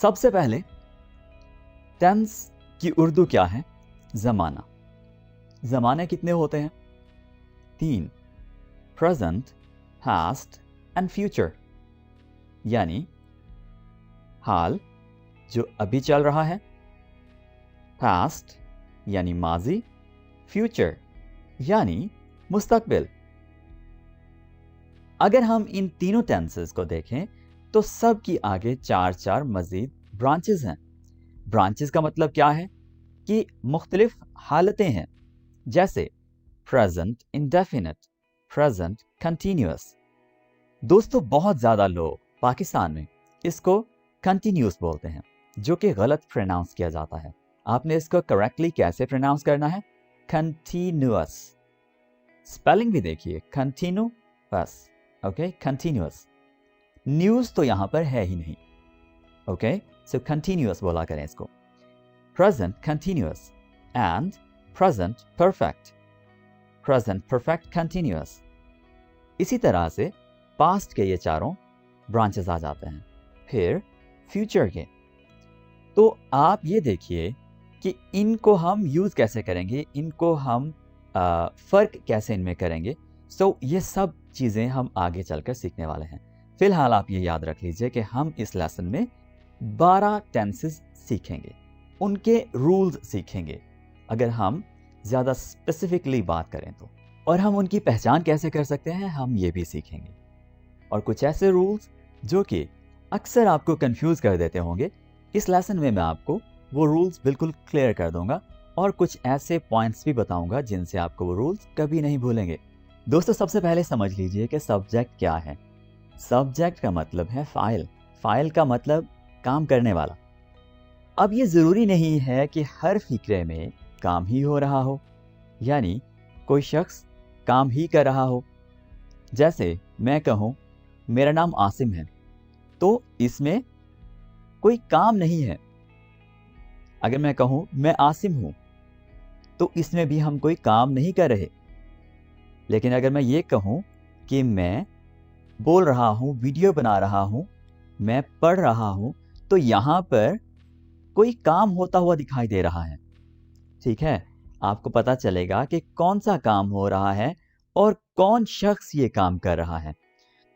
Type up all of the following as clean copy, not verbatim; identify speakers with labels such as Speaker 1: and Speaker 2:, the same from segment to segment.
Speaker 1: सबसे पहले टेंस की उर्दू क्या है? ज़माना। ज़माने कितने होते हैं? 3, प्रेजेंट, पास्ट एंड फ्यूचर। यानी हाल जो अभी चल रहा है, पास्ट यानी माजी, फ्यूचर यानी मुस्तकबिल। अगर हम इन तीनों टेंसेस को देखें तो सब की आगे 4 मजीद ब्रांचेस हैं। ब्रांचेस का मतलब क्या है कि मुख्तलिफ हालतें हैं, जैसे प्रेजेंट इंडेफिनिट, प्रेजेंट कंटिन्यूअस। दोस्तों, बहुत ज़्यादा लोग पाकिस्तान में इसको कंटिन्यूअस बोलते हैं, जो कि गलत प्रोनाउंस किया जाता है। आपने इसको करेक्टली कैसे प्रोनाउंस करना है? कंटिन्यूअस। स्पेलिंग भी देखिए, कंटिन्यूअस। Okay, continuous. न्यूज़ तो यहाँ पर है ही नहीं। ओके, सो कंटिन्यूअस बोला करें इसको। Present continuous and present perfect, present perfect continuous. इसी तरह से पास्ट के ये चारों ब्रांचेस आ जाते हैं। फिर फ्यूचर के, तो आप ये देखिए कि इनको हम यूज़ कैसे करेंगे, इनको हम फ़र्क कैसे इनमें करेंगे। सो ये सब चीज़ें हम आगे चलकर सीखने वाले हैं। फिलहाल आप ये याद रख लीजिए कि हम इस लेसन में 12 टेंसेस सीखेंगे, उनके रूल्स सीखेंगे अगर हम ज़्यादा स्पेसिफिकली बात करें तो। और हम उनकी पहचान कैसे कर सकते हैं, हम ये भी सीखेंगे। और कुछ ऐसे रूल्स जो कि अक्सर आपको कंफ्यूज कर देते होंगे, इस लेसन में मैं आपको वो रूल्स बिल्कुल क्लियर कर दूंगा और कुछ ऐसे पॉइंट्स भी बताऊंगा जिनसे आपको वो रूल्स कभी नहीं भूलेंगे। दोस्तों, सबसे पहले समझ लीजिए कि सब्जेक्ट क्या है। सब्जेक्ट का मतलब है फाइल। फाइल का मतलब काम करने वाला। अब ये ज़रूरी नहीं है कि हर फिक्रे में काम ही हो रहा हो, यानी कोई शख्स काम ही कर रहा हो। जैसे मैं कहूँ मेरा नाम आसिम है, तो इसमें कोई काम नहीं है। अगर मैं कहूँ मैं आसिम हूँ, तो इसमें भी हम कोई काम नहीं कर रहे। लेकिन अगर मैं ये कहूँ कि मैं बोल रहा हूँ, वीडियो बना रहा हूँ, मैं पढ़ रहा हूँ, तो यहाँ पर कोई काम होता हुआ दिखाई दे रहा है। ठीक है, आपको पता चलेगा कि कौन सा काम हो रहा है और कौन शख्स ये काम कर रहा है।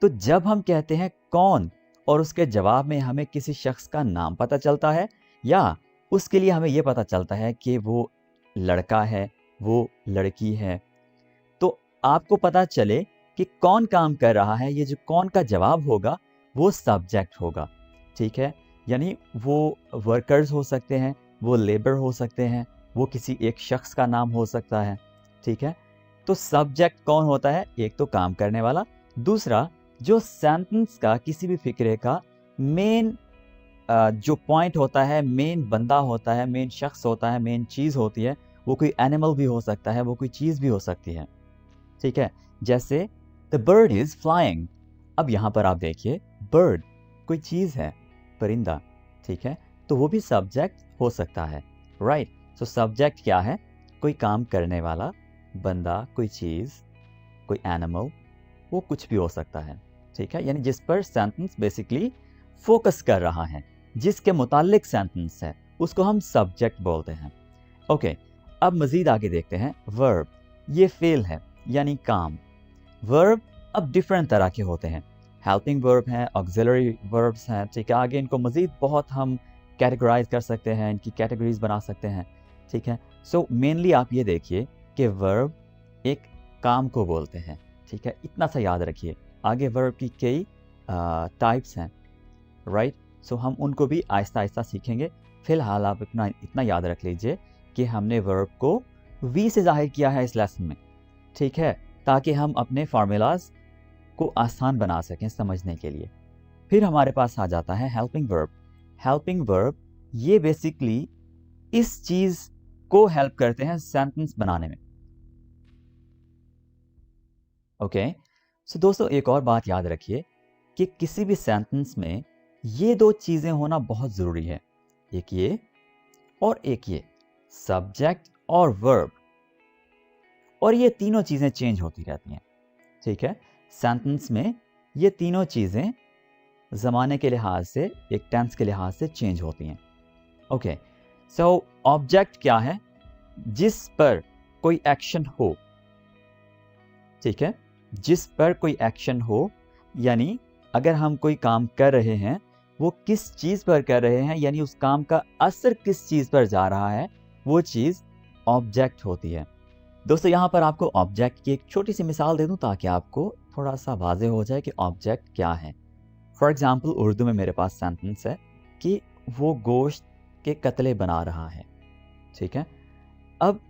Speaker 1: तो जब हम कहते हैं कौन और उसके जवाब में हमें किसी शख्स का नाम पता चलता है या उसके लिए हमें यह पता चलता है कि वो लड़का है, वो लड़की है, तो आपको पता चले कि कौन काम कर रहा है, ये जो कौन का जवाब होगा वो सब्जेक्ट होगा। ठीक है, यानी वो वर्कर्स हो सकते हैं, वो लेबर हो सकते हैं, वो किसी एक शख्स का नाम हो सकता है। ठीक है, तो सब्जेक्ट कौन होता है? एक तो काम करने वाला, दूसरा जो सेंटेंस का, किसी भी फिक्रे का मेन जो पॉइंट होता है, मेन बंदा होता है, मेन शख्स होता है, मेन चीज़ होती है। वो कोई एनिमल भी हो सकता है, वो कोई चीज़ भी हो सकती है। ठीक है, जैसे द बर्ड इज फ्लाइंग। अब यहाँ पर आप देखिए, बर्ड कोई चीज़ है, परिंदा। ठीक है, तो वो भी सब्जेक्ट हो सकता है। राइट, सो सब्जेक्ट क्या है? कोई काम करने वाला, बंदा, कोई चीज़, कोई एनिमल, वो कुछ भी हो सकता है। ठीक है, यानी जिस पर सेंटेंस बेसिकली फोकस कर रहा है, जिसके मुतालिक सेंटेंस है, उसको हम सब्जेक्ट बोलते हैं। ओके, अब मजीद आगे देखते हैं। वर्ब, ये फेल है यानी काम। वर्ब अब डिफरेंट तरह के होते हैं। हेल्पिंग वर्ब हैं, ऑक्सिलरी वर्ब्स हैं। ठीक है, आगे इनको मजीद बहुत हम कैटेगराइज कर सकते हैं, इनकी कैटेगरीज बना सकते हैं। ठीक है, सो मेनली आप ये देखिए कि वर्ब एक काम को बोलते हैं। ठीक है, इतना सा याद रखिए। आगे वर्ब की कई टाइप्स हैं। राइट, सो हम उनको भी आहिस्ता आहिस्ता सीखेंगे। फिलहाल आप इतना याद रख लीजिए कि हमने वर्ब को वी से जाहिर किया है इस लेसन में। ठीक है, ताकि हम अपने फार्मूलाज को आसान बना सकें समझने के लिए। फिर हमारे पास आ जाता है हेल्पिंग वर्ब। हेल्पिंग वर्ब ये बेसिकली इस चीज़ को हेल्प करते हैं सेंटेंस बनाने में। ओके, सो दोस्तों, एक और बात याद रखिए कि किसी भी सेंटेंस में ये दो चीज़ें होना बहुत ज़रूरी है, एक ये और एक ये, सब्जेक्ट और वर्ब। और ये तीनों चीज़ें चेंज होती रहती हैं। ठीक है, सेंटेंस में ये तीनों चीज़ें ज़माने के लिहाज से, एक टेंस के लिहाज से चेंज होती हैं। ओके, सो ऑब्जेक्ट क्या है? जिस पर कोई एक्शन हो, ठीक है, जिस पर कोई एक्शन हो, यानी अगर हम कोई काम कर रहे हैं, वो किस चीज़ पर कर रहे हैं, यानी उस काम का असर किस चीज़ पर जा रहा है, वो चीज़ ऑब्जेक्ट होती है। दोस्तों यहाँ पर आपको ऑब्जेक्ट की एक छोटी सी मिसाल दे दूं ताकि आपको थोड़ा सा वाज़ेह हो जाए कि ऑब्जेक्ट क्या है। फॉर एग्ज़ाम्पल उर्दू में मेरे पास सेंटेंस है कि वो गोश्त के कतले बना रहा है, ठीक है। अब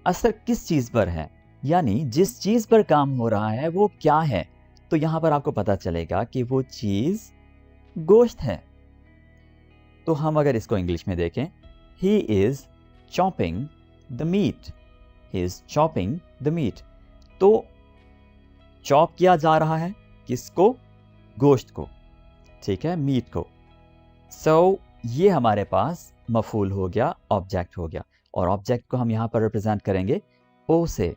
Speaker 1: असर किस चीज़ पर है, यानी जिस चीज़ पर काम हो रहा है वो क्या है, तो यहाँ पर आपको पता चलेगा कि वो चीज़ गोश्त है। तो हम अगर इसको इंग्लिश में देखें, he is chopping the meat, he is chopping the meat. तो चॉप किया जा रहा है किसको? गोश्त को, ठीक है, मीट को। सो ये हमारे पास मफूल हो गया, ऑब्जेक्ट हो गया, और ऑब्जेक्ट को हम यहाँ पर रिप्रेजेंट करेंगे ओ से।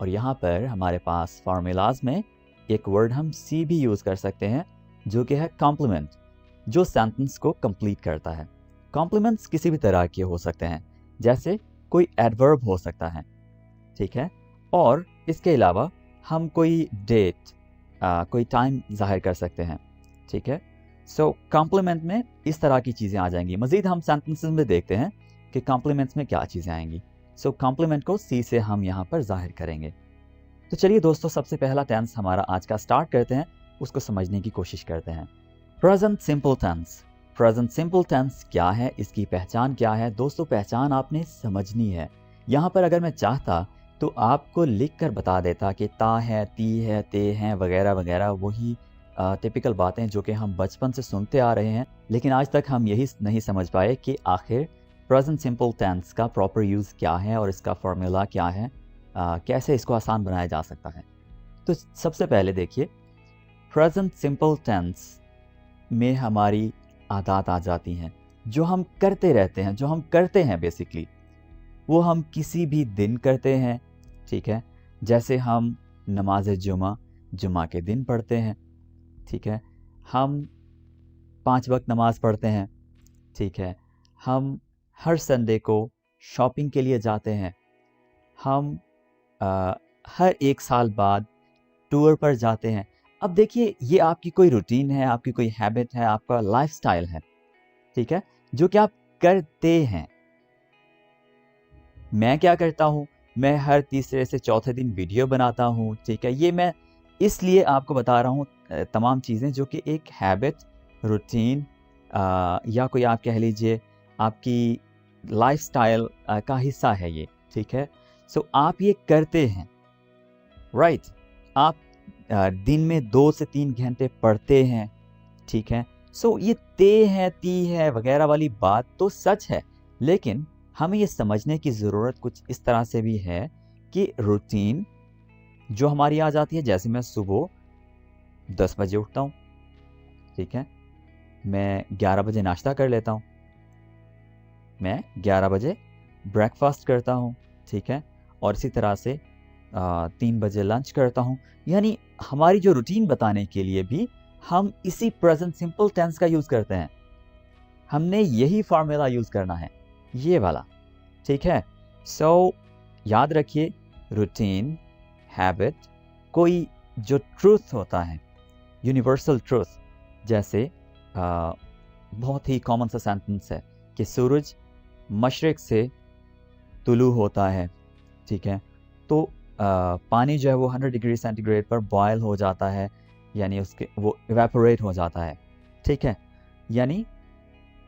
Speaker 1: और यहाँ पर हमारे पास फार्मूलाज में एक वर्ड हम सी भी यूज़ कर सकते हैं, जो कि है कॉम्प्लीमेंट, जो सेंटेंस को कंप्लीट करता है। कॉम्प्लीमेंट्स किसी भी तरह के हो सकते हैं, जैसे कोई एडवर्ब हो सकता है, ठीक है, और इसके अलावा हम कोई डेट, कोई टाइम जाहिर कर सकते हैं, ठीक है। सो कॉम्प्लीमेंट में इस तरह की चीज़ें आ जाएंगी। मज़ीद हम सेंटेंसेस में देखते हैं कि कॉम्प्लीमेंट्स में क्या चीज़ें आएंगी। सो कॉम्प्लीमेंट को सी से हम यहाँ पर जाहिर करेंगे। तो चलिए दोस्तों, सबसे पहला टेंस हमारा आज का स्टार्ट करते हैं, उसको समझने की कोशिश करते हैं। Present simple tense. Present simple tense क्या है, इसकी पहचान क्या है? दोस्तों पहचान आपने समझनी है। यहाँ पर अगर मैं चाहता तो आपको लिख कर बता देता कि ता है, ती है, ते हैं, वगैरह वगैरह, वही टिपिकल बातें जो कि हम बचपन से सुनते आ रहे हैं, लेकिन आज तक हम यही नहीं समझ पाए कि आखिर प्रेजेंट सिंपल टेंस का प्रॉपर यूज़ क्या है और इसका फॉर्मूला क्या है, कैसे इसको आसान बनाया जा सकता है। तो सबसे पहले देखिए, प्रेजेंट सिंपल टेंस में हमारी आदत आ जाती हैं, जो हम करते रहते हैं, जो हम करते हैं बेसिकली, वो हम किसी भी दिन करते हैं, ठीक है। जैसे हम नमाज जुमा के दिन पढ़ते हैं, ठीक है। हम 5 वक्त नमाज पढ़ते हैं, ठीक है। हम हर संडे को शॉपिंग के लिए जाते हैं। हम हर 1 साल बाद टूर पर जाते हैं। अब देखिए, ये आपकी कोई रूटीन है, आपकी कोई हैबिट है, आपका लाइफस्टाइल है, ठीक है, जो कि आप करते हैं। मैं क्या करता हूँ? मैं हर तीसरे से चौथे दिन वीडियो बनाता हूँ, ठीक है। ये मैं इसलिए आपको बता रहा हूँ तमाम चीज़ें जो कि एक हैबिट, रूटीन, या कोई आप कह लीजिए आपकी लाइफस्टाइल का हिस्सा है ये, ठीक है। सो आप ये करते हैं, राइट। आप दिन में 2 से 3 घंटे पढ़ते हैं, ठीक है। सो ये ते है, ती है वगैरह वाली बात तो सच है, लेकिन हमें ये समझने की ज़रूरत कुछ इस तरह से भी है कि रूटीन जो हमारी आ जाती है, जैसे मैं सुबह 10 बजे उठता हूँ, ठीक है, मैं 11 बजे नाश्ता कर लेता हूँ, मैं 11 बजे ब्रेकफास्ट करता हूँ, ठीक है, और इसी तरह से 3 बजे लंच करता हूँ। यानी हमारी जो रूटीन बताने के लिए भी हम इसी प्रेजेंट सिंपल टेंस का यूज़ करते हैं। हमने यही फार्मूला यूज़ करना है, ये वाला, ठीक है। सो याद रखिए, रूटीन, हैबिट, कोई जो ट्रूथ होता है, यूनिवर्सल ट्रूथ, जैसे बहुत ही कॉमन सा सेंटेंस है कि सूरज मशरिक से तुलू होता है, ठीक है। तो पानी जो है वो 100 डिग्री सेंटीग्रेड पर बॉयल हो जाता है, यानी उसके वो इवेपोरेट हो जाता है, ठीक है, यानी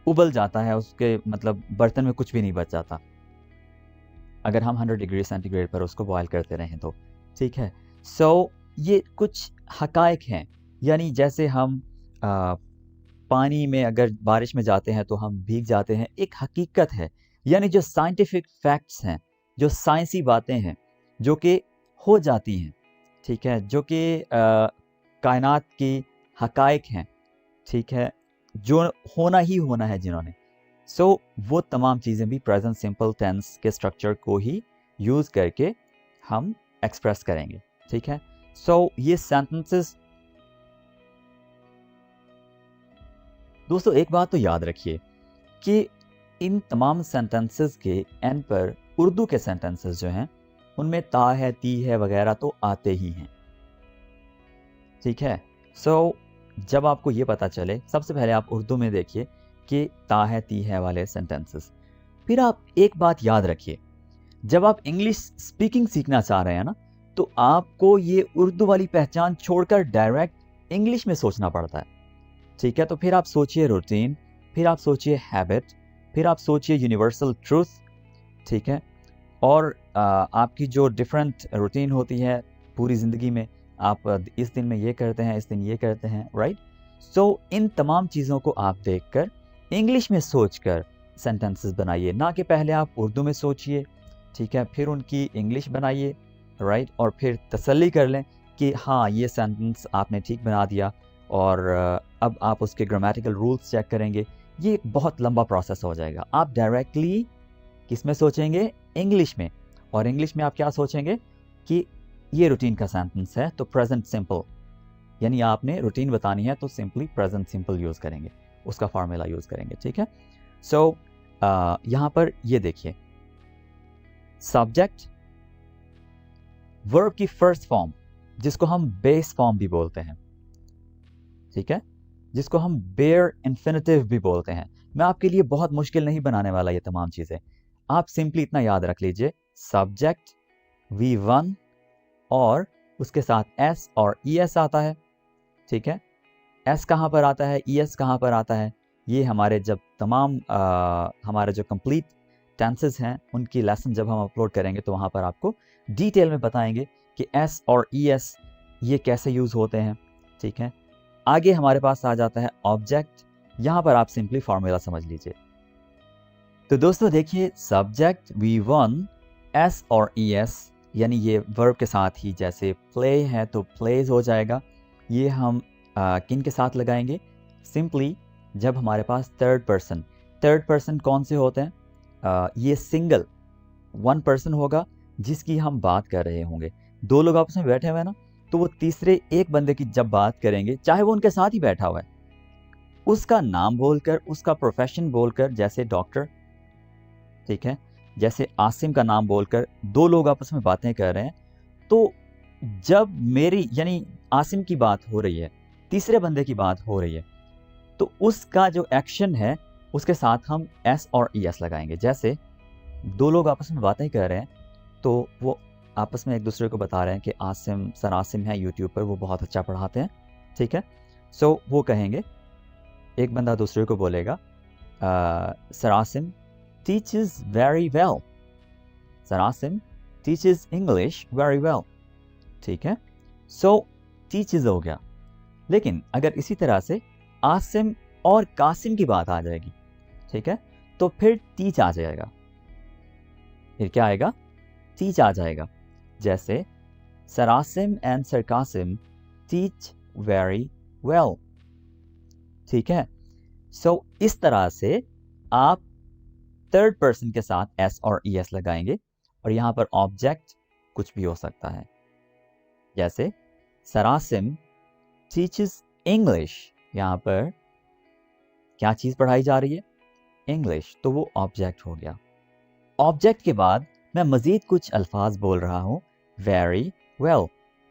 Speaker 1: उबल जाता है, उसके मतलब बर्तन में कुछ भी नहीं बच जाता अगर हम 100 डिग्री सेंटीग्रेड पर उसको बॉयल करते रहें तो, ठीक है। सो ये कुछ हकायक हैं, यानी जैसे हम पानी में अगर बारिश में जाते हैं तो हम भीग जाते हैं, एक हकीकत है। यानी जो साइंटिफिक फैक्ट्स हैं, जो साइंसी बातें हैं, जो कि हो जाती हैं, ठीक है, जो कि कायनात की हकायक हैं, ठीक है, जो होना ही होना है जिन्होंने। सो वो तमाम चीज़ें भी प्रेजेंट सिंपल टेंस के स्ट्रक्चर को ही यूज़ करके हम एक्सप्रेस करेंगे, ठीक है। सो ये सेंटेंसेस दोस्तों एक बात तो याद रखिए कि इन तमाम सेंटेंसेस के एंड पर उर्दू के सेंटेंसेस जो हैं उनमें ता है, ती है वगैरह तो आते ही हैं, ठीक है। सो जब आपको ये पता चले, सबसे पहले आप उर्दू में देखिए कि ता है, ती है वाले सेंटेंसेस। फिर आप एक बात याद रखिए, जब आप इंग्लिश स्पीकिंग सीखना चाह रहे हैं ना, तो आपको ये उर्दू वाली पहचान छोड़कर डायरेक्ट इंग्लिश में सोचना पड़ता है, ठीक है। तो फिर आप सोचिए रूटीन, फिर आप सोचिए हैबिट, फिर आप सोचिए यूनिवर्सल ट्रूथ, ठीक है। और आपकी जो डिफरेंट रूटीन होती है पूरी ज़िंदगी में, आप इस दिन में ये करते हैं, इस दिन ये करते हैं, राइट। सो इन तमाम चीज़ों को आप देखकर इंग्लिश में सोचकर सेंटेंसेस बनाइए, ना कि पहले आप उर्दू में सोचिए, ठीक है, फिर उनकी इंग्लिश बनाइए, राइट, और फिर तसल्ली कर लें कि हाँ ये सेंटेंस आपने ठीक बना दिया, और अब आप उसके ग्रामेटिकल रूल्स चेक करेंगे। ये एक बहुत लंबा प्रोसेस हो जाएगा। आप डायरेक्टली किस में सोचेंगे? इंग्लिश में। और इंग्लिश में आप क्या सोचेंगे कि ये रूटीन का सेंटेंस है तो प्रेजेंट सिंपल, यानी आपने रूटीन बतानी है तो सिंपली प्रेजेंट सिंपल यूज़ करेंगे, उसका फार्मूला यूज़ करेंगे, ठीक है। सो यहाँ पर ये देखिए, सब्जेक्ट वर्ब की फर्स्ट फॉर्म जिसको हम बेस फॉर्म भी बोलते हैं, ठीक है, जिसको हम बेयर इन्फिनिटिव भी बोलते हैं। मैं आपके लिए बहुत मुश्किल नहीं बनाने वाला ये तमाम चीज़ें, आप सिंपली इतना याद रख लीजिए, सब्जेक्ट V1 और उसके साथ S और ES आता है, ठीक है। S कहाँ पर आता है, ES कहाँ पर आता है, ये हमारे जब तमाम हमारे जो कंप्लीट टेंसेस हैं उनकी लेसन जब हम अपलोड करेंगे तो वहाँ पर आपको डिटेल में बताएंगे कि S और ES ये कैसे यूज़ होते हैं, ठीक है। आगे हमारे पास आ जाता है ऑब्जेक्ट, यहाँ पर आप सिंपली फार्मूला समझ लीजिए। तो दोस्तों देखिए, सब्जेक्ट V1 S और ES, यानी ये वर्ब के साथ ही, जैसे प्ले है तो प्लेज हो जाएगा। ये हम किन के साथ लगाएंगे? सिंपली जब हमारे पास थर्ड पर्सन कौन से होते हैं? ये सिंगल वन पर्सन होगा जिसकी हम बात कर रहे होंगे। दो लोग आपस में बैठे हुए हैं ना, तो वो तीसरे एक बंदे की जब बात करेंगे, चाहे वो उनके साथ ही बैठा हुआ है, उसका नाम बोलकर, उसका प्रोफेशन बोलकर, जैसे डॉक्टर, ठीक है, जैसे आसिम का नाम बोलकर दो लोग आपस में बातें कर रहे हैं, तो जब मेरी यानी आसिम की बात हो रही है, तीसरे बंदे की बात हो रही है, तो उसका जो एक्शन है उसके साथ हम S और ES लगाएंगे। जैसे दो लोग आपस में बातें कर रहे हैं तो वो आपस में एक दूसरे को बता रहे हैं कि सर आसिम है यूट्यूब पर, वो बहुत अच्छा पढ़ाते हैं, ठीक है। सो वो कहेंगे, एक बंदा दूसरे को बोलेगा, sir Asim teaches very well, sir Asim teaches English very well, ठीक है। सो teaches हो गया, लेकिन अगर इसी तरह से आसिम और कासिम की बात आ जाएगी, ठीक है, तो फिर टीच आ जाएगा। फिर क्या आएगा? टीच आ जाएगा। जैसे sir Asim and sir Kasim teach very well, ठीक है। सो इस तरह से आप थर्ड पर्सन के साथ S और ES लगाएंगे, और यहां पर ऑब्जेक्ट कुछ भी हो सकता है। जैसे सर आसिम टीचेस इंग्लिश, यहां पर क्या चीज पढ़ाई जा रही है? इंग्लिश, तो वो ऑब्जेक्ट हो गया। ऑब्जेक्ट के बाद मैं मजीद कुछ अल्फाज बोल रहा हूं, वेरी वेल,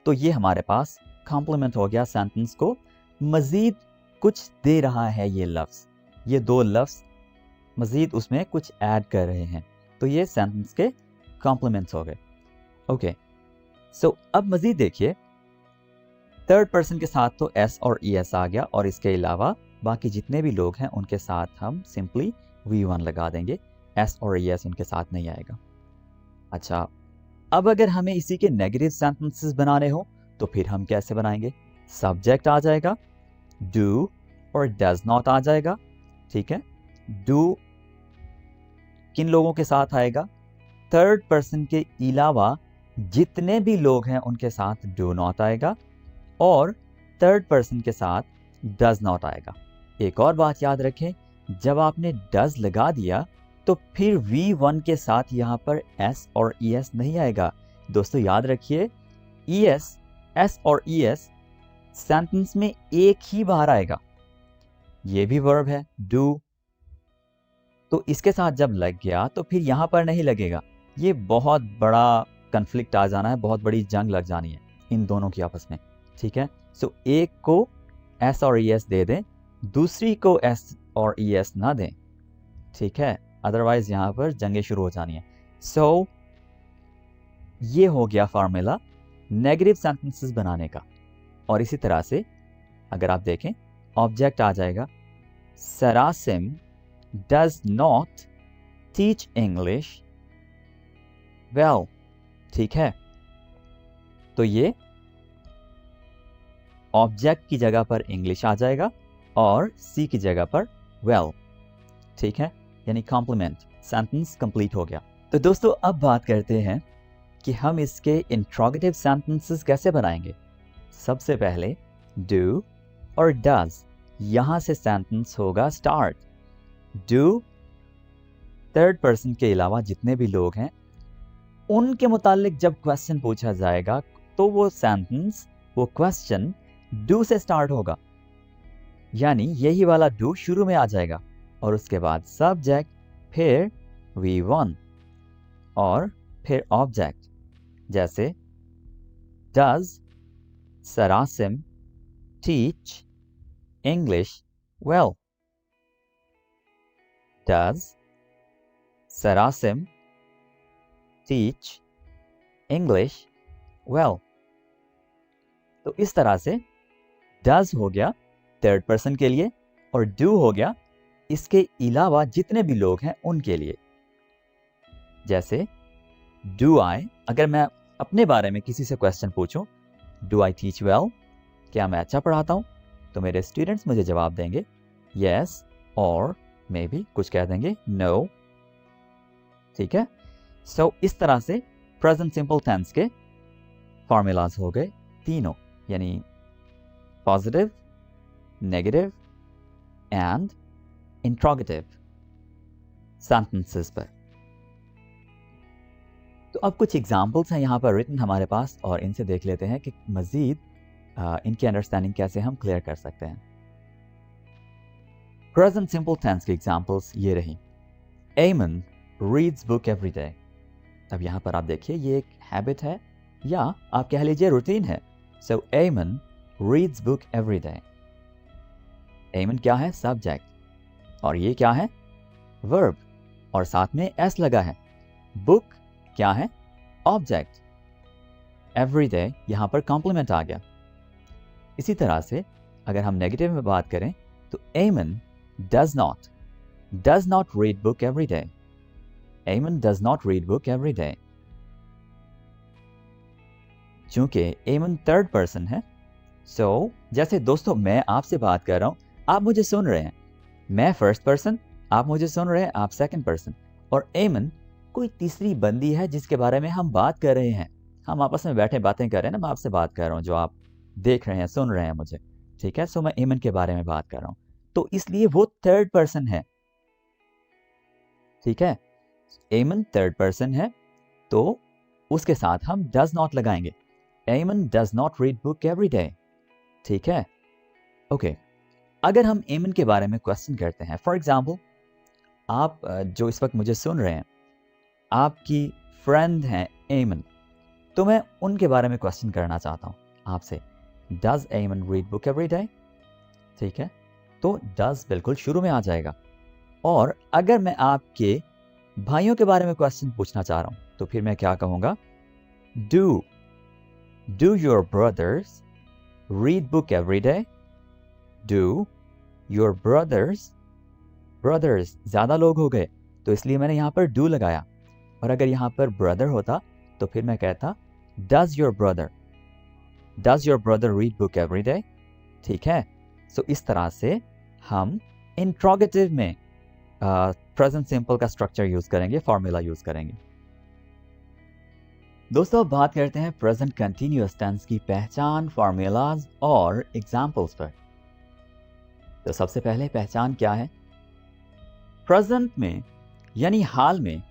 Speaker 1: तो ये हमारे पास कॉम्प्लीमेंट हो गया, सेंटेंस को मजीद कुछ दे रहा है ये लफ्ज, ये दो लफ्ज मजीद उसमें कुछ ऐड कर रहे हैं, तो ये सेंटेंस के कॉम्प्लीमेंट्स हो गए। ओके, सो अब मजीद देखिए, थर्ड पर्सन के साथ तो S और ES आ गया, और इसके अलावा बाकी जितने भी लोग हैं उनके साथ हम सिंपली V1 लगा देंगे, S और ES उनके साथ नहीं आएगा। अच्छा, अब अगर हमें इसी के नेगेटिव सेंटेंसेस बनाने हो तो फिर हम कैसे बनाएंगे? सब्जेक्ट आ जाएगा, डू और डज नॉट आ जाएगा, ठीक है। डू किन लोगों के साथ आएगा? थर्ड पर्सन के अलावा जितने भी लोग हैं उनके साथ डू नॉट आएगा, और थर्ड पर्सन के साथ डज नॉट आएगा। एक और बात याद रखें, जब आपने डज लगा दिया तो फिर V1 के साथ यहाँ पर S और ES नहीं आएगा। दोस्तों याद रखिए, S और ES सेंटेंस में एक ही बार आएगा, ये भी वर्ब है डू। तो इसके साथ जब लग गया तो फिर यहां पर नहीं लगेगा, ये बहुत बड़ा कन्फ्लिक्ट आ जाना है, बहुत बड़ी जंग लग जानी है इन दोनों की आपस में, ठीक है। सो एक को एस और ई एस दे दें, दूसरी को एस और ई एस ना दें, ठीक है, अदरवाइज यहां पर जंगें शुरू हो जानी है। सो ये हो गया फार्मूला नेगेटिव सेंटेंसेस बनाने का। और इसी तरह से अगर आप देखें ऑब्जेक्ट आ जाएगा, सरासिम does not teach English well, ठीक है। तो ये ऑब्जेक्ट की जगह पर इंग्लिश आ जाएगा और सी की जगह पर वेल, ठीक है, यानी कॉम्प्लीमेंट, सेंटेंस कंप्लीट हो गया। तो दोस्तों अब बात करते हैं कि हम इसके इंट्रोगेटिव सेंटेंसेस कैसे बनाएंगे। सबसे पहले डू और डज, यहां से सेंटेंस होगा स्टार्ट। डू थर्ड पर्सन के अलावा जितने भी लोग हैं उनके मुतालिक जब क्वेश्चन पूछा जाएगा तो वो सेंटेंस, वो क्वेश्चन डू से स्टार्ट होगा, यानी यही वाला डू शुरू में आ जाएगा और उसके बाद सब्जेक्ट, फिर V1 और फिर ऑब्जेक्ट। जैसे डज सरासिम टीच इंग्लिश वेल, डज सरासिम टीच इंग्लिश वेल। तो इस तरह से डज हो गया थर्ड पर्सन के लिए और डू हो गया इसके अलावा जितने भी लोग हैं उनके लिए। जैसे डू आई, अगर मैं अपने बारे में किसी से क्वेश्चन पूछूं, डू आई टीच वेल, क्या मैं अच्छा पढ़ाता हूं, तो मेरे स्टूडेंट्स मुझे जवाब देंगे यस और मे बी कुछ कह देंगे नो, ठीक है। सो इस तरह से प्रेजेंट सिंपल टेंस के फॉर्मूलाज हो गए तीनों, यानी positive, negative and interrogative sentences पर। तो अब कुछ एग्जांपल्स हैं यहाँ पर रिटन हमारे पास और इनसे देख लेते हैं कि मजीद इनकी अंडरस्टैंडिंग कैसे हम क्लियर कर सकते हैं। प्रेजेंट सिंपल टेंस की एग्जांपल्स ये रही। एमन रीड्स बुक एवरी डे। अब यहाँ पर आप देखिए ये एक हैबिट है या आप कह लीजिए रूटीन है। सो एमन रीड्स बुक एवरी डे। एमन क्या है? सब्जेक्ट और ये क्या है? वर्ब और साथ में एस लगा है। बुक क्या है? ऑब्जेक्ट। एवरी डे यहां पर कॉम्प्लीमेंट आ गया। इसी तरह से अगर हम नेगेटिव में बात करें तो Aman does not read book every day. Aman does not read book every day. चूंकि एमन थर्ड पर्सन है, सो जैसे दोस्तों मैं आपसे बात कर रहा हूं, आप मुझे सुन रहे हैं, मैं फर्स्ट पर्सन, आप मुझे सुन रहे हैं, आप सेकंड पर्सन, और एमन कोई तीसरी बंदी है जिसके बारे में हम बात कर रहे हैं। हम आपस में बैठे बातें कर रहे हैं ना, मैं आपसे बात कर रहा हूं जो आप देख रहे हैं, सुन रहे हैं मुझे, ठीक है। सो मैं एमन के बारे में बात कर रहा हूं, तो इसलिए वो थर्ड पर्सन है, ठीक है। एमन थर्ड पर्सन है तो उसके साथ हम डज नॉट लगाएंगे। एमन does not read book every day, ठीक है। ओके, अगर हम एमन के बारे में क्वेश्चन करते हैं, फॉर एग्जाम्पल आप जो इस वक्त मुझे सुन रहे हैं, आपकी फ्रेंड हैं एमन, तो मैं उनके बारे में क्वेश्चन करना चाहता हूं आपसे, डज एमन रीड बुक एवरी डे, ठीक है। तो डज बिल्कुल शुरू में आ जाएगा। और अगर मैं आपके भाइयों के बारे में क्वेश्चन पूछना चाह रहा हूं तो फिर मैं क्या कहूंगा? Do your brothers read book every day. Do your brothers ज्यादा लोग हो गए तो इसलिए मैंने यहां पर डू लगाया, और अगर यहां पर ब्रदर होता तो फिर मैं कहता does your brother read book every day, ठीक है। सो इस तरह से हम इंट्रोगेटिव में प्रेजेंट सिंपल का स्ट्रक्चर यूज करेंगे, फॉर्मूला यूज करेंगे। दोस्तों अब बात करते हैं प्रेजेंट कंटिन्यूअस टेंस की पहचान, फॉर्मूलाज और एग्जांपल्स पर। तो सबसे पहले पहचान क्या है? प्रेजेंट में यानी हाल में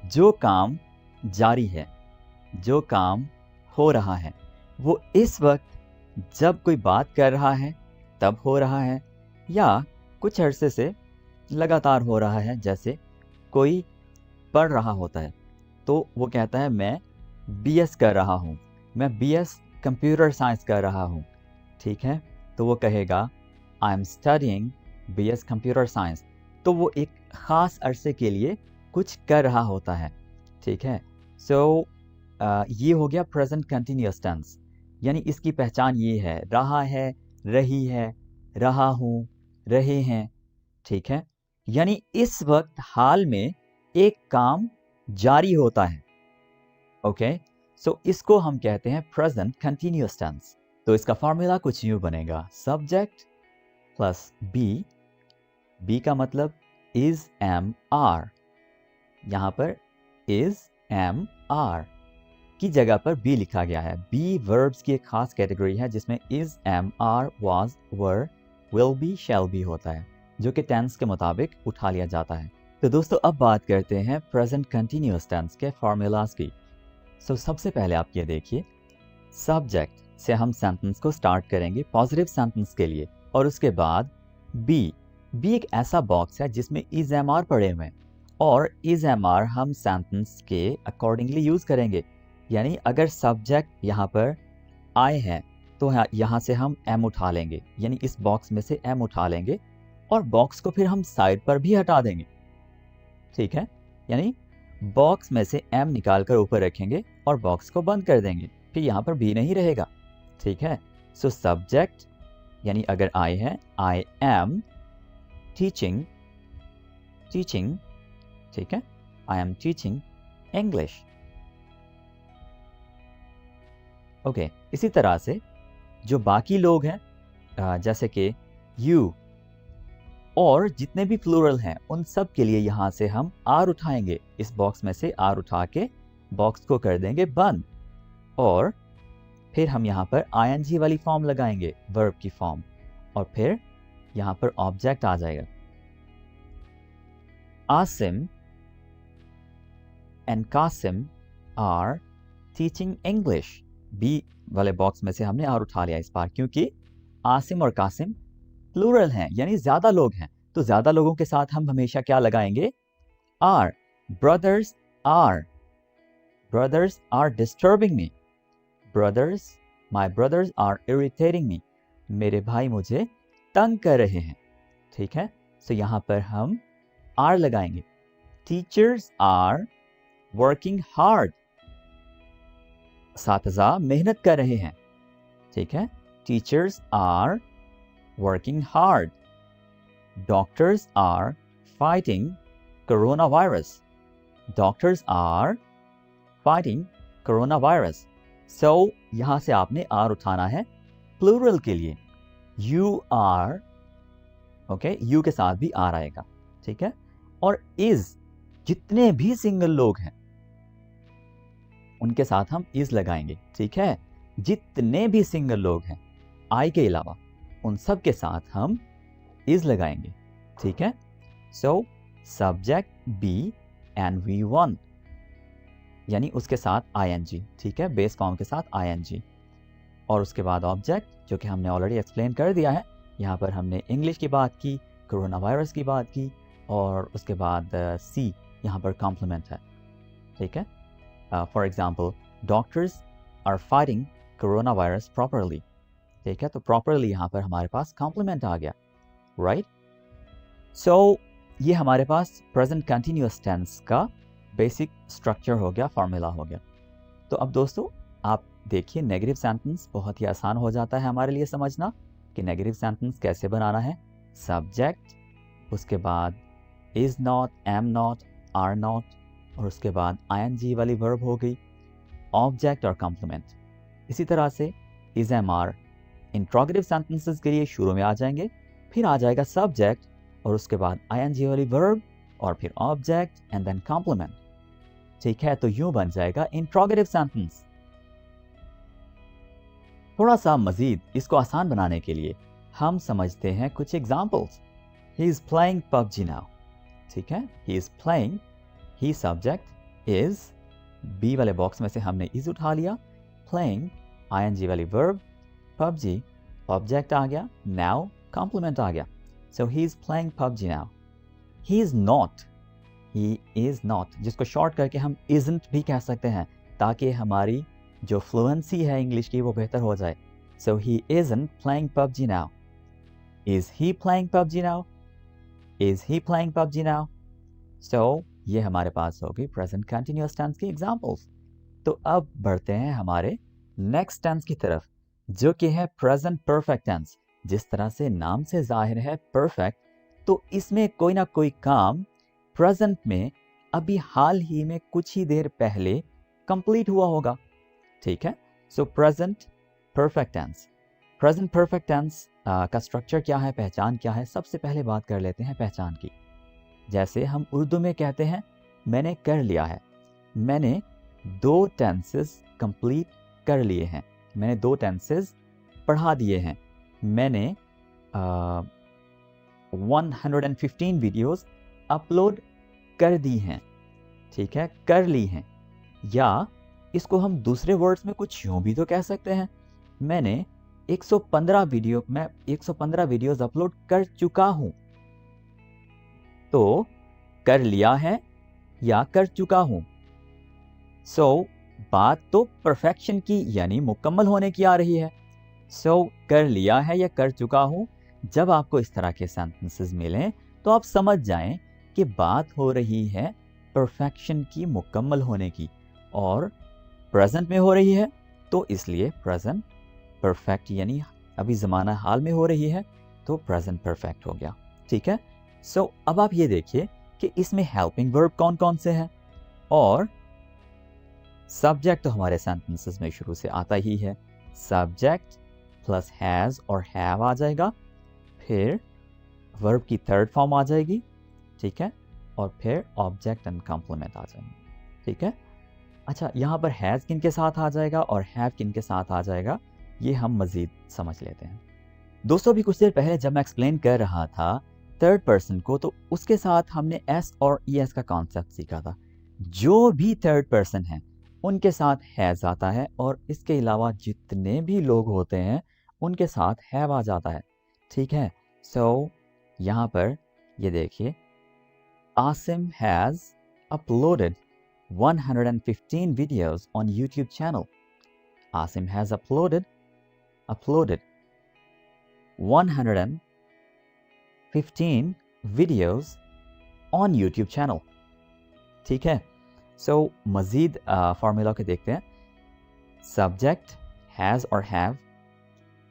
Speaker 1: जो काम जारी है, जो काम हो रहा है, वो इस वक्त जब कोई बात कर रहा है तब हो रहा है, या कुछ अरसे से लगातार हो रहा है। जैसे कोई पढ़ रहा होता है तो वो कहता है मैं बीएस कर रहा हूँ, मैं बीएस कंप्यूटर साइंस कर रहा हूँ, ठीक है। तो वो कहेगा I am studying BS computer science. तो वो एक ख़ास अरसे के लिए कुछ कर रहा होता है, ठीक है। सो ये हो गया प्रेजेंट कंटिन्यूअस टेंस, यानी इसकी पहचान ये है, रहा है, रही है, रहा हूँ, रहे हैं, ठीक है। यानी इस वक्त हाल में एक काम जारी होता है। ओके, सो इसको हम कहते हैं प्रेजेंट कंटिन्यूअस टेंस। तो इसका फॉर्मूला कुछ यूं बनेगा, सब्जेक्ट प्लस बी, बी का मतलब इज, एम, आर। यहां पर इज, एम, आर की जगह पर बी लिखा गया है। बी वर्ब्स की एक खास कैटेगरी है जिसमें is, am, are, was, were, will be, shall be होता है, जो कि टेंस के मुताबिक उठा लिया जाता है। तो दोस्तों अब बात करते हैं प्रेजेंट कंटिन्यूअस टेंस के फॉर्मूलाज की। सो सबसे पहले आप ये देखिए, सब्जेक्ट से हम सेंटेंस को स्टार्ट करेंगे पॉजिटिव सेंटेंस के लिए, और उसके बाद बी। बी एक ऐसा बॉक्स है जिसमें इज, एम, आर पड़े हुए हैं, और इज, एम, आर हम सेंटेंस के अकॉर्डिंगली यूज करेंगे। यानी अगर सब्जेक्ट यहाँ पर आई है तो यहाँ से हम एम उठा लेंगे, यानी इस बॉक्स में से एम उठा लेंगे और बॉक्स को फिर हम साइड पर भी हटा देंगे, ठीक है। यानी बॉक्स में से एम निकाल कर ऊपर रखेंगे और बॉक्स को बंद कर देंगे, फिर यहाँ पर बी नहीं रहेगा, ठीक है। सो सब्जेक्ट यानी अगर आई है, आई एम टीचिंग, टीचिंग, ठीक है, I am teaching English. Okay, इसी तरह से जो बाकी लोग हैं जैसे कि यू और जितने भी प्लूरल हैं उन सब के लिए यहाँ से हम आर उठाएंगे, इस बॉक्स में से आर उठा के बॉक्स को कर देंगे बंद, और फिर हम यहाँ पर आईएनजी वाली फॉर्म लगाएंगे, वर्ब की फॉर्म, और फिर यहाँ पर ऑब्जेक्ट आ जाएगा। Asim and Kasim are teaching English. Be वाले बॉक्स में से हमने आर उठा लिया इस बार, क्योंकि आसिम और कासिम प्लूरल हैं, यानी ज्यादा लोग हैं, तो ज्यादा लोगों के साथ हम हमेशा क्या लगाएंगे, are. Brothers are disturbing me, brothers, my brothers are irritating me, मेरे भाई मुझे तंग कर रहे हैं, ठीक है। सो यहां पर हम आर लगाएंगे। टीचर्स आर वर्किंग हार्ड, साथीज़ा मेहनत कर रहे हैं, ठीक है। Teachers are working hard. Doctors are fighting corona virus, doctors are fighting corona virus. So यहां से आपने आर उठाना है प्लूरल के लिए, यू आर, ओके, यू के साथ भी आर आएगा, ठीक है। और इज, जितने भी सिंगल लोग हैं उनके साथ हम इज लगाएंगे, ठीक है। जितने भी सिंगल लोग हैं आई के अलावा उन सब के साथ हम इज लगाएंगे, ठीक है। So subject be and V one, यानी उसके साथ आईएनजी, ठीक है, बेस फॉर्म के साथ आईएनजी, और उसके बाद ऑब्जेक्ट जो कि हमने ऑलरेडी एक्सप्लेन कर दिया है। यहाँ पर हमने इंग्लिश की बात की, कोरोना वायरस की बात की, और उसके बाद सी यहाँ पर कॉम्प्लीमेंट है, ठीक है। For example, doctors are fighting corona virus properly, ठीक है। तो प्रॉपरली यहाँ पर हमारे पास कॉम्प्लीमेंट आ गया, राइट। सो ये हमारे पास प्रेजेंट कंटिन्यूअस टेंस का बेसिक स्ट्रक्चर हो गया, फॉर्मूला हो गया। तो अब दोस्तों आप देखिए, नेगेटिव सेंटेंस बहुत ही आसान हो जाता है हमारे लिए समझना कि नेगेटिव सेंटेंस कैसे बनाना है। सब्जेक्ट, उसके बाद is not, am not, are not, और उसके बाद आईएनजी वाली वर्ब हो गई, ऑब्जेक्ट और कॉम्प्लीमेंट। इसी तरह से is, am, are interrogative sentences के लिए शुरू में आ जाएंगे, फिर आ जाएगा सब्जेक्ट, और उसके बाद आईएनजी वाली वर्ब, और फिर ऑब्जेक्ट एंड देन कॉम्प्लीमेंट, ठीक है। तो यूं बन जाएगा इंट्रोगेटिव सेंटेंस। थोड़ा सा मजीद इसको आसान बनाने के लिए हम समझते हैं कुछ examples. He is playing PUBG now, ठीक है। He is playing, he subject, is, be वाले बॉक्स में से हमने इज उठा लिया, प्लेइंग आईएनजी वाली वर्ब, पबजी ऑब्जेक्ट आ गया, नाउ कॉम्प्लीमेंट आ गया। So he is playing PUBG now. He is not. He is not, जिसको शॉर्ट करके हम isn't भी कह सकते हैं ताकि हमारी जो फ्लुएंसी है इंग्लिश की वो बेहतर हो जाए. So he isn't playing PUBG now. Is he playing PUBG now? Is he playing PUBG now? So ये हमारे पास होगी present continuous tense की examples. तो अब बढ़ते हैं हमारे next tense की तरफ जो कि है present perfect tense. जिस तरह से नाम से जाहिर है perfect, तो इसमें कोई ना कोई काम प्रेजेंट में अभी हाल ही में कुछ ही देर पहले कंप्लीट हुआ होगा. ठीक है. So present perfect tense. Present perfect tense का स्ट्रक्चर क्या है, पहचान क्या है. सबसे पहले बात कर लेते हैं पहचान की. जैसे हम उर्दू में कहते हैं मैंने कर लिया है. मैंने 2 टेंसेस कंप्लीट कर लिए हैं. मैंने 2 टेंसेस पढ़ा दिए हैं. मैंने 115 वीडियोस अपलोड कर दी हैं. ठीक है, कर ली हैं. या इसको हम दूसरे वर्ड्स में कुछ यूं भी तो कह सकते हैं, मैंने 115 वीडियोस अपलोड कर चुका हूं. तो कर लिया है या कर चुका हूं. सो बात तो परफेक्शन की यानी मुकम्मल होने की आ रही है. सो कर लिया है या कर चुका हूं. जब आपको इस तरह के सेंटेंसेस मिलें तो आप समझ जाएं कि बात हो रही है परफेक्शन की, मुकम्मल होने की, और प्रेजेंट में हो रही है तो इसलिए प्रेजेंट परफेक्ट यानी अभी ज़माना हाल में हो रही है तो प्रेजेंट परफेक्ट हो गया. ठीक है. सो अब आप ये देखिए कि इसमें हेल्पिंग वर्ब कौन कौन से हैं. और सब्जेक्ट तो हमारे सेंटेंसेस में शुरू से आता ही है. सब्जेक्ट प्लस हैज़ और हैव आ जाएगा. फिर वर्ब की थर्ड फॉर्म आ जाएगी. ठीक है. और फिर ऑब्जेक्ट एंड कॉम्प्लीमेंट आ जाएंगे. ठीक है. अच्छा, यहाँ पर हैज़ किन के साथ आ जाएगा और हैव किन के साथ आ जाएगा ये हम मज़ीद समझ लेते हैं. दोस्तों, अभी कुछ देर पहले जब मैं एक्सप्लेन कर रहा था थर्ड पर्सन को, तो उसके साथ हमने एस और ई एस का कॉन्सेप्ट सीखा था. जो भी थर्ड पर्सन है उनके साथ हैज़ आता है और इसके अलावा जितने भी लोग होते हैं उनके साथ हैव आ जाता है. ठीक है. सो यहाँ पर ये देखिए, Asim has uploaded 115 videos on YouTube channel. Asim has uploaded 115 videos on YouTube channel. ठीक है. सो मज़ीद फार्मूला के देखते हैं. सब्जेक्ट हैज़ और हैव,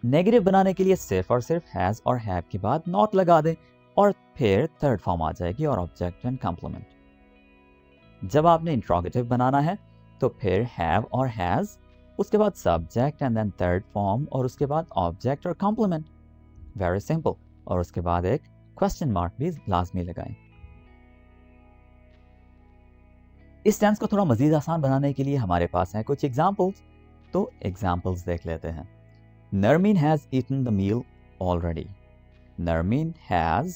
Speaker 1: नेगेटिव बनाने के लिए सिर्फ और सिर्फ हैज़ और हैव के बाद नॉट लगा दें और फिर थर्ड फॉर्म आ जाएगी और ऑब्जेक्ट एंड कॉम्प्लीमेंट. जब आपने इंट्रोगेटिव बनाना है तो फिर हैव और हैज़, उसके बाद subject and then third form और उसके बाद ऑब्जेक्ट और कॉम्प्लीमेंट. Very simple. और उसके बाद एक क्वेश्चन मार्क भी लाजमी लगाएं. इस टेंस को थोड़ा मजीद आसान बनाने के लिए हमारे पास हैं कुछ एग्जाम्पल्स. तो एग्जाम्पल्स देख लेते हैं. Narmeen has eaten the meal already. Narmeen has,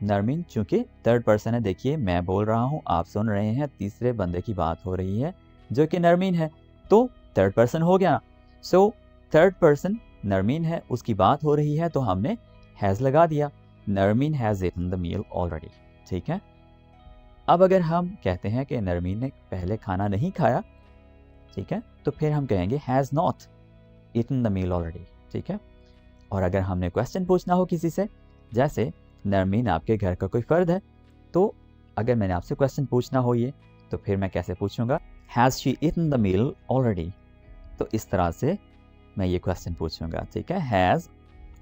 Speaker 1: Narmeen चूंकि थर्ड पर्सन है, देखिए मैं बोल रहा हूँ, आप सुन रहे हैं, तीसरे बंदे की बात हो रही है जो कि नरमीन है, तो थर्ड पर्सन हो गया. सो थर्ड पर्सन नरमीन है, उसकी बात हो रही है तो हमने हैज़ लगा दिया. Narmeen has eaten the meal already. ठीक है. अब अगर हम कहते हैं कि नरमीन ने पहले खाना नहीं खाया, ठीक है, तो फिर हम कहेंगे has not eaten the meal already. ठीक है. और अगर हमने क्वेश्चन पूछना हो किसी से, जैसे नरमीन आपके घर का कोई फ़र्द है, तो अगर मैंने आपसे क्वेश्चन पूछना हो ये, तो फिर मैं कैसे पूछूंगा, has she eaten the meal already. तो इस तरह से मैं ये क्वेश्चन पूछूंगा. ठीक है. हैज़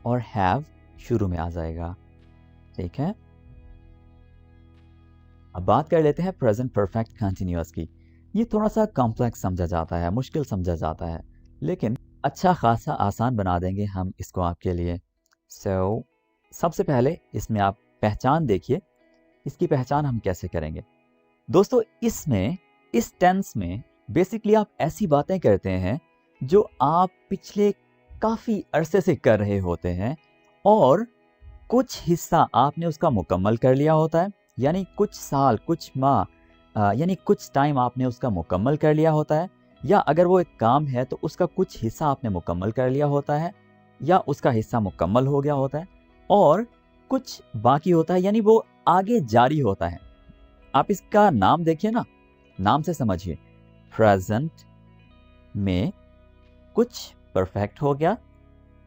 Speaker 1: और हैव शुरू में आ जाएगा. ठीक है. अब बात कर लेते हैं प्रेजेंट परफेक्ट कंटिन्यूअस की. ये थोड़ा सा कॉम्प्लेक्स समझा जाता है, मुश्किल समझा जाता है, लेकिन अच्छा खासा आसान बना देंगे हम इसको आपके लिए. सो सबसे पहले इसमें आप पहचान देखिए. इसकी पहचान हम कैसे करेंगे दोस्तों? इसमें, इस टेंस में बेसिकली आप ऐसी बातें करते हैं जो आप पिछले काफ़ी अरसे से कर रहे होते हैं और कुछ हिस्सा आपने उसका मुकम्मल कर लिया होता है, यानी कुछ साल, कुछ माह, यानी कुछ टाइम आपने उसका मुकम्मल कर लिया होता है. या अगर वो एक काम है तो उसका कुछ हिस्सा आपने मुकम्मल कर लिया होता है या उसका हिस्सा मुकम्मल हो गया होता है. और कुछ बाकी होता है, यानी वो आगे जारी होता है। आप इसका नाम देखिए ना, नाम से समझिए। प्रेजेंट में कुछ परफेक्ट हो गया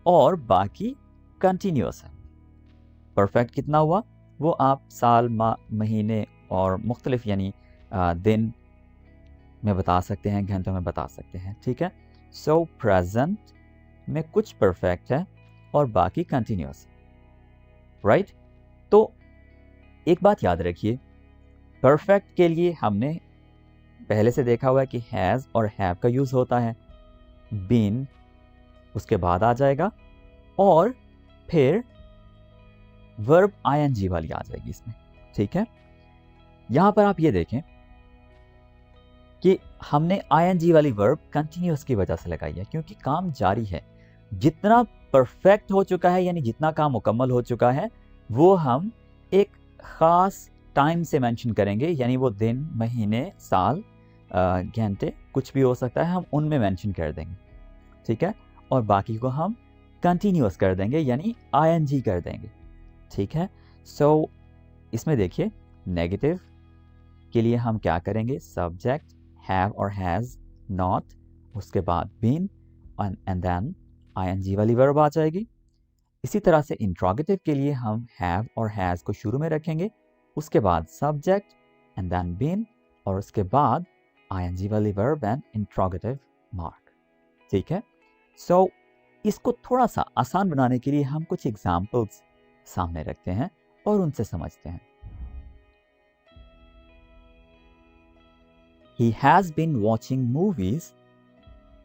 Speaker 1: और बाकी कंटिन्यूअस है। परफेक्ट कितना हुआ वो आप साल, माह, महीने और मुख्तलिफ यानी दिन में बता सकते हैं, घंटों में बता सकते हैं, ठीक है। सो प्रेजेंट में कुछ परफेक्ट है और बाकी कंटिन्यूअस, राइट। तो एक बात याद रखिए, परफेक्ट के लिए हमने पहले से देखा हुआ है कि हैज़ और हैव का यूज़ होता है। बीन उसके बाद आ जाएगा और फिर वर्ब आईएनजी वाली आ जाएगी इसमें, ठीक है। यहां पर आप ये देखें कि हमने आईएनजी वाली वर्ब कंटिन्यूअस की वजह से लगाई है, क्योंकि काम जारी है। जितना परफेक्ट हो चुका है, यानी जितना काम मुकम्मल हो चुका है, वो हम एक ख़ास टाइम से मेंशन करेंगे, यानी वो दिन, महीने, साल, घंटे कुछ भी हो सकता है, हम उनमें मेंशन कर देंगे, ठीक है। और बाकी को हम कंटिन्यूअस कर देंगे, यानी आईएनजी कर देंगे, ठीक है। सो इसमें देखिए, नेगेटिव के लिए हम क्या करेंगे, सब्जेक्ट हैव और हैज़, नॉट, उसके बाद बीन एंड देन आईएनजी वाली वर्ब आ जाएगी। इसी तरह से इंट्रोगेटिव के लिए हम हैव और हैज़ को शुरू में रखेंगे, उसके बाद सब्जेक्ट एंड देन बीन और उसके बाद आईएनजी वाली वर्ब एंड इंट्रोगेटिव मार्क, ठीक है। सो इसको थोड़ा सा आसान बनाने के लिए हम कुछ एग्जाम्पल्स सामने रखते हैं और उनसे समझते हैं। He has been watching movies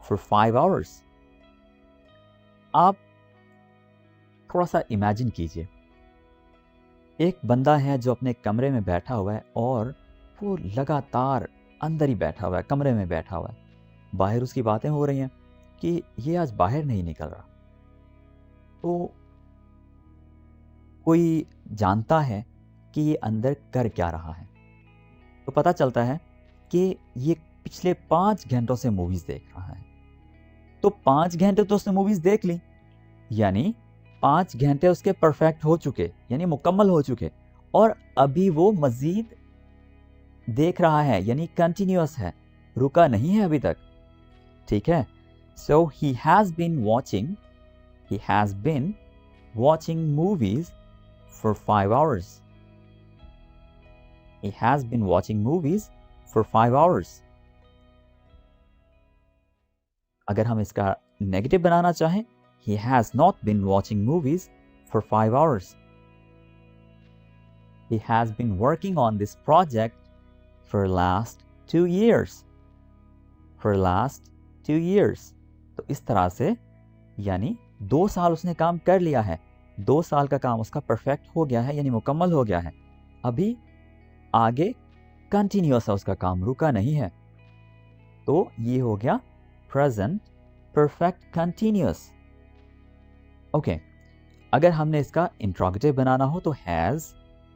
Speaker 1: for 5 hours. आप थोड़ा सा इमेजिन कीजिए, एक बंदा है जो अपने कमरे में बैठा हुआ है और वो लगातार अंदर ही बैठा हुआ है, कमरे में बैठा हुआ है। बाहर उसकी बातें हो रही हैं कि ये आज बाहर नहीं निकल रहा। तो कोई जानता है कि ये अंदर कर क्या रहा है, तो पता चलता है कि ये पिछले 5 घंटों से मूवीज देख रहा है। तो 5 घंटे तो उसने मूवीज देख ली, यानी 5 घंटे उसके परफेक्ट हो चुके, यानी मुकम्मल हो चुके, और अभी वो मजीद देख रहा है, यानी कंटिन्यूअस है, रुका नहीं है अभी तक, ठीक है। So he has been watching movies for 5 hours. He has been watching movies for 5 hours. अगर हम इसका नेगेटिव बनाना चाहें, he has not been watching movies for 5 hours. He has been working on this project for last 2 years. For last 2 years. तो इस तरह से यानी 2 साल उसने काम कर लिया है, 2 साल का काम उसका परफेक्ट हो गया है, यानी मुकम्मल हो गया है। अभी आगे कंटिन्यूअस है उसका काम, रुका नहीं है। तो ये हो गया प्रेजेंट परफेक्ट कंटिन्यूअस। ओके, अगर हमने इसका इंट्रोगेटिव बनाना हो तो has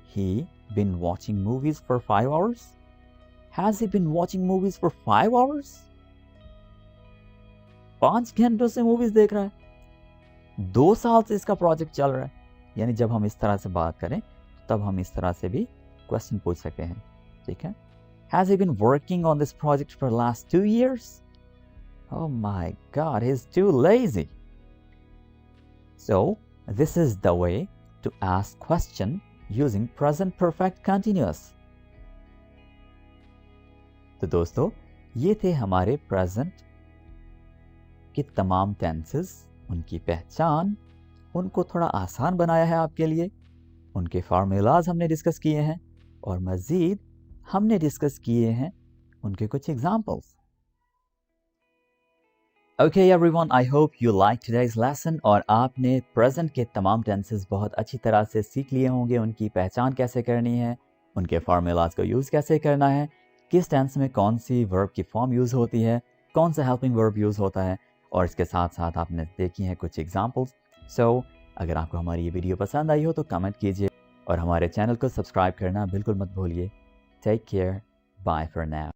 Speaker 1: he been watching movies for 5 hours? Has he been watching movies for 5 hours? 5 घंटों से मूवीज देख रहा है, 2 साल से इसका प्रोजेक्ट चल रहा है। यानी जब हम इस तरह से बात करें तब हम इस तरह से भी क्वेश्चन पूछ सकते हैं, ठीक है। Has he been working on this project for the last 2 years? Oh my God, he's too lazy. So this is the way to ask question using present perfect continuous. तो दोस्तों, ये थे हमारे प्रेजेंट के तमाम टेंसेस, उनकी पहचान, उनको थोड़ा आसान बनाया है आपके लिए, उनके फार्मूलाज हमने डिस्कस किए हैं और मज़ीद हमने डिस्कस किए हैं उनके कुछ examples. Okay everyone, I hope you like today's lesson और आपने प्रेजेंट के तमाम टेंसेस बहुत अच्छी तरह से सीख लिए होंगे, उनकी पहचान कैसे करनी है, उनके फार्मूलाज को यूज़ कैसे करना है, किस टेंस में कौन सी वर्ब की फॉर्म यूज़ होती है, कौन सा हेल्पिंग वर्ब यूज़ होता है, और इसके साथ साथ आपने देखी हैं कुछ एग्जाम्पल्स। सो अगर आपको हमारी ये वीडियो पसंद आई हो तो कमेंट कीजिए और हमारे चैनल को सब्सक्राइब करना बिल्कुल मत भूलिए। Take care, bye for now.